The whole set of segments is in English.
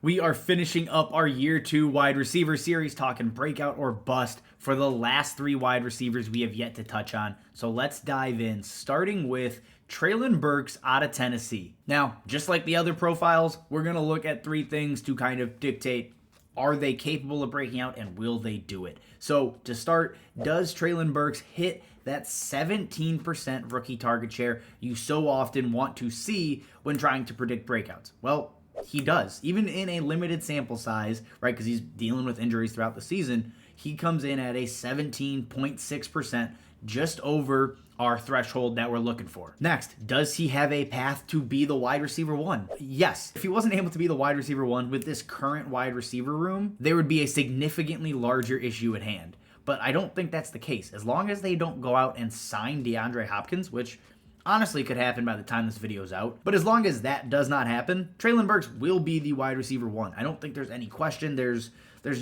We are finishing up our year 2 wide receiver series, talking breakout or bust for the last 3 wide receivers we have yet to touch on. So let's dive in, starting with Treylon Burks out of Tennessee. Now, just like the other profiles, we're going to look at 3 things to kind of dictate, are they capable of breaking out and will they do it? So to start, does Treylon Burks hit that 17% rookie target share you so often want to see when trying to predict breakouts? Well, he does. Even in a limited sample size, right, because he's dealing with injuries throughout the season, he comes in at a 17.6%, just over our threshold that we're looking for. Next, does he have a path to be the wide receiver 1? Yes. If he wasn't able to be the wide receiver 1 with this current wide receiver room, there would be a significantly larger issue at hand. But I don't think that's the case. As long as they don't go out and sign DeAndre Hopkins, which honestly could happen by the time this video is out. But as long as that does not happen, Treylon Burks will be the wide receiver 1. I don't think there's any question. There's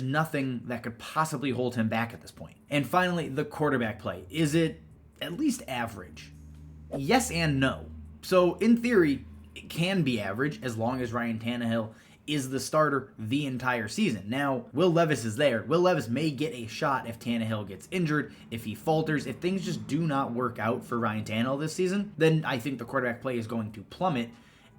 nothing that could possibly hold him back at this point. And finally, the quarterback play. Is it at least average? Yes and no. So in theory, it can be average as long as Ryan Tannehill is the starter the entire season. Now, Will Levis is there. Will Levis may get a shot if Tannehill gets injured, if he falters, if things just do not work out for Ryan Tannehill this season, then I think the quarterback play is going to plummet,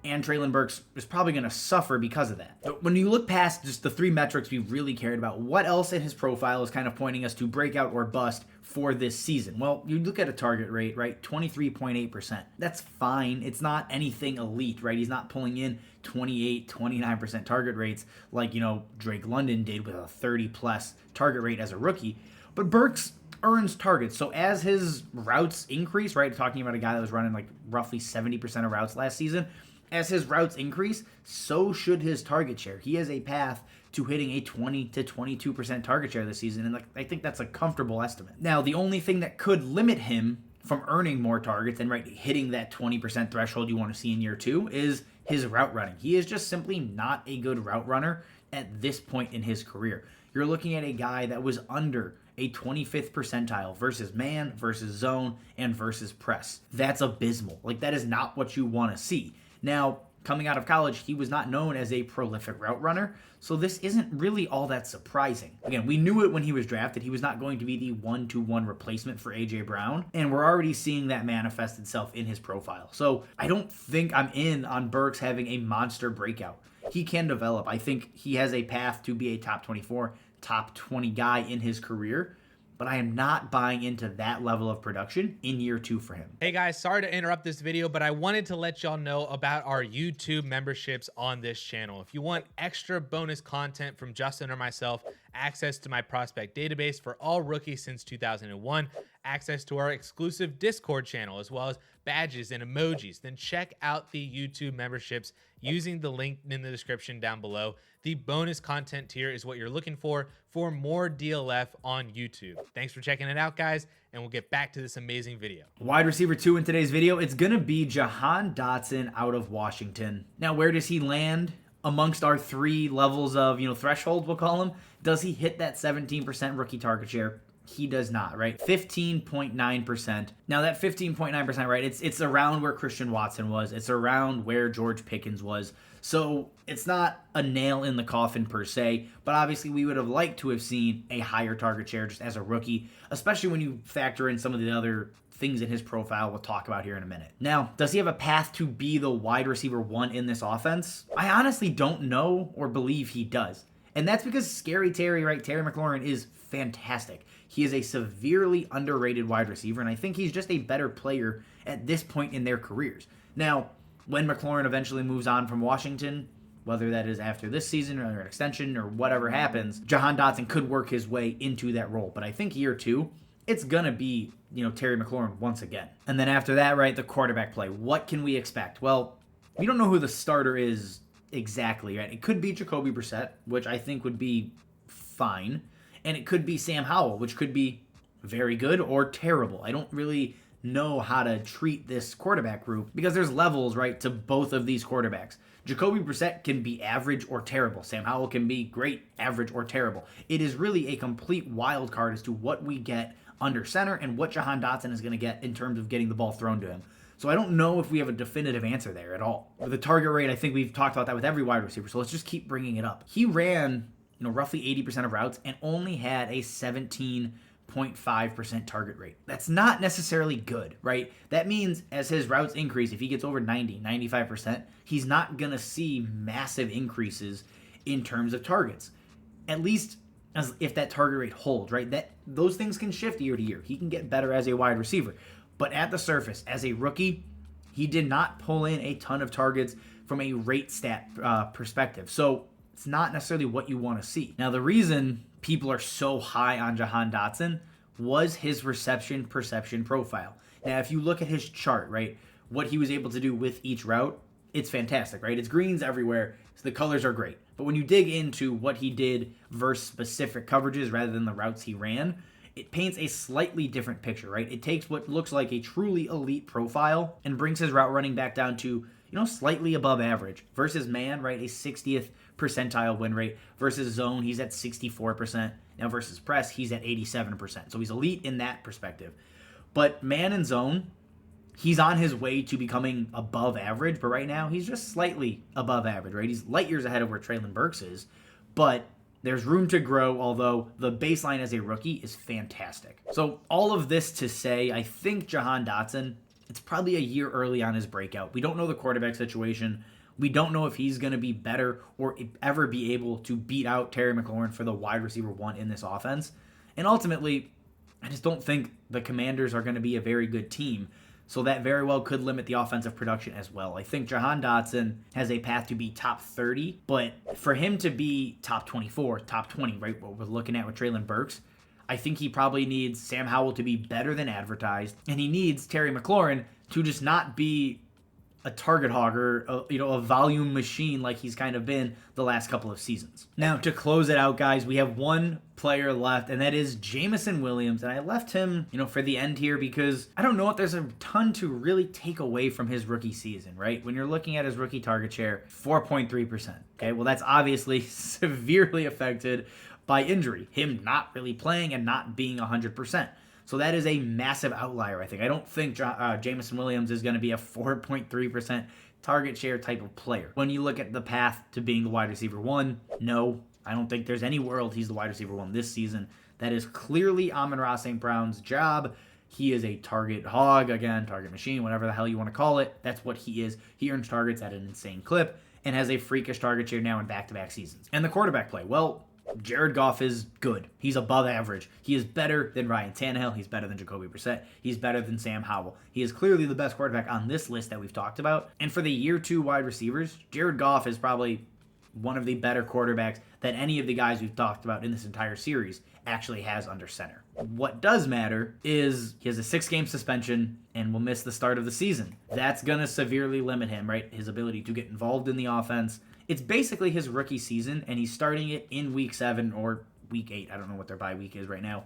and Treylon Burks is probably going to suffer because of that. But when you look past just the 3 metrics we really cared about, what else in his profile is kind of pointing us to breakout or bust for this season? Well, you look at a target rate, right? 23.8%. That's fine. It's not anything elite, right? He's not pulling in 28, 29% target rates like, Drake London did with a 30-plus target rate as a rookie. But Burks earns targets. So as his routes increase, right? Talking about a guy that was running like roughly 70% of routes last season, as his routes increase, so should his target share. He has a path to hitting a 20 to 22% target share this season, and I think that's a comfortable estimate. Now, the only thing that could limit him from earning more targets and hitting that 20% threshold you want to see in year 2 is his route running. He is just simply not a good route runner at this point in his career. You're looking at a guy that was under a 25th percentile versus man, versus zone, and versus press. That's abysmal. That is not what you want to see. Now, coming out of college, he was not known as a prolific route runner, so this isn't really all that surprising. Again, we knew it when he was drafted. He was not going to be the 1-to-1 replacement for A.J. Brown, and we're already seeing that manifest itself in his profile. So I don't think I'm in on Burks having a monster breakout. He can develop. I think he has a path to be a top 24, top 20 guy in his career, but I am not buying into that level of production in year 2 for him. Hey guys, sorry to interrupt this video, but I wanted to let y'all know about our YouTube memberships on this channel. If you want extra bonus content from Justin or myself, access to my prospect database for all rookies since 2001, access to our exclusive Discord channel, as well as badges and emojis, then check out the YouTube memberships using the link in the description down below. The bonus content tier is what you're looking for more DLF on YouTube. Thanks for checking it out, guys, and we'll get back to this amazing video. Wide receiver 2 in today's video, it's going to be Jahan Dotson out of Washington. Now, where does he land amongst our 3 levels of, thresholds, we'll call them? Does he hit that 17% rookie target share? He does not, right? 15.9%. Now that 15.9%, right, it's around where Christian Watson was. It's around where George Pickens was. So it's not a nail in the coffin per se, but obviously we would have liked to have seen a higher target share just as a rookie, especially when you factor in some of the other things in his profile we'll talk about here in a minute. Now, does he have a path to be the wide receiver 1 in this offense? I honestly don't know or believe he does. And that's because Scary Terry, right, Terry McLaurin is fantastic. He is a severely underrated wide receiver, and I think he's just a better player at this point in their careers. Now, when McLaurin eventually moves on from Washington, whether that is after this season or an extension or whatever happens, Jahan Dotson could work his way into that role. But I think year 2, it's going to be, Terry McLaurin once again. And then after that, right, the quarterback play. What can we expect? Well, we don't know who the starter is exactly, right? It could be Jacoby Brissett, which I think would be fine. And it could be Sam Howell, which could be very good or terrible. I don't really know how to treat this quarterback group because there's levels, right, to both of these quarterbacks. Jacoby Brissett can be average or terrible. Sam Howell can be great, average, or terrible. It is really a complete wild card as to what we get under center and what Jahan Dotson is going to get in terms of getting the ball thrown to him. So I don't know if we have a definitive answer there at all. With the target rate, I think we've talked about that with every wide receiver. So let's just keep bringing it up. He ran, roughly 80% of routes and only had a 17.5% target rate. That's not necessarily good, right? That means as his routes increase, if he gets over 90, 95%, he's not going to see massive increases in terms of targets. At least as if that target rate holds, right? Those things can shift year to year. He can get better as a wide receiver. But at the surface, as a rookie, he did not pull in a ton of targets from a rate stat perspective. So it's not necessarily what you want to see. Now, the reason people are so high on Jahan Dotson was his reception perception profile. Now, if you look at his chart, right, what he was able to do with each route, it's fantastic, right? It's greens everywhere, so the colors are great. But when you dig into what he did versus specific coverages rather than the routes he ran, it paints a slightly different picture, right? It takes what looks like a truly elite profile and brings his route running back down to, slightly above average versus man, right? A 60th percentile win rate versus zone, he's at 64%. Now versus press, he's at 87%. So he's elite in that perspective. But man and zone, he's on his way to becoming above average, but right now he's just slightly above average, right? He's light years ahead of where Treylon Burks is, but there's room to grow, although the baseline as a rookie is fantastic. So all of this to say, I think Jahan Dotson, it's probably a year early on his breakout. We don't know the quarterback situation. We don't know if he's going to be better or ever be able to beat out Terry McLaurin for the wide receiver one in this offense. And ultimately, I just don't think the Commanders are going to be a very good team. So that very well could limit the offensive production as well. I think Jahan Dotson has a path to be top 30, but for him to be top 24, top 20, right, what we're looking at with Treylon Burks, I think he probably needs Sam Howell to be better than advertised, and he needs Terry McLaurin to just not be a target hogger, a volume machine like he's kind of been the last couple of seasons. Now, to close it out, guys, we have one player left, and that is Jameson Williams. And I left him, for the end here because I don't know if there's a ton to really take away from his rookie season, right? When you're looking at his rookie target share, 4.3%. Okay, well, that's obviously severely affected by injury, him not really playing and not being 100%. So that is a massive outlier, I think. I don't think Jameson Williams is going to be a 4.3% target share type of player. When you look at the path to being the wide receiver one, no, I don't think there's any world he's the wide receiver one this season. That is clearly Amon-Ra St. Brown's job. He is a target hog, again, target machine, whatever the hell you want to call it. That's what he is. He earns targets at an insane clip and has a freakish target share now in back-to-back seasons. And the quarterback play, well, Jared Goff is good. He's above average. He is better than Ryan Tannehill. He's better than Jacoby Brissett. He's better than Sam Howell. He is clearly the best quarterback on this list that we've talked about. And for the year two wide receivers, Jared Goff is probably one of the better quarterbacks that any of the guys we've talked about in this entire series actually has under center. What does matter is he has a 6-game suspension and will miss the start of the season. That's going to severely limit him, right? His ability to get involved in the offense. It's basically his rookie season, and he's starting it in week 7 or week 8. I don't know what their bye week is right now.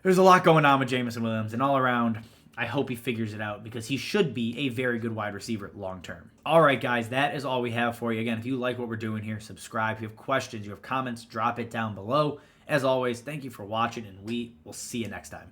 There's a lot going on with Jameson Williams, and all around, I hope he figures it out because he should be a very good wide receiver long term. All right, guys, that is all we have for you. Again, if you like what we're doing here, subscribe. If you have questions, you have comments, drop it down below. As always, thank you for watching, and we will see you next time.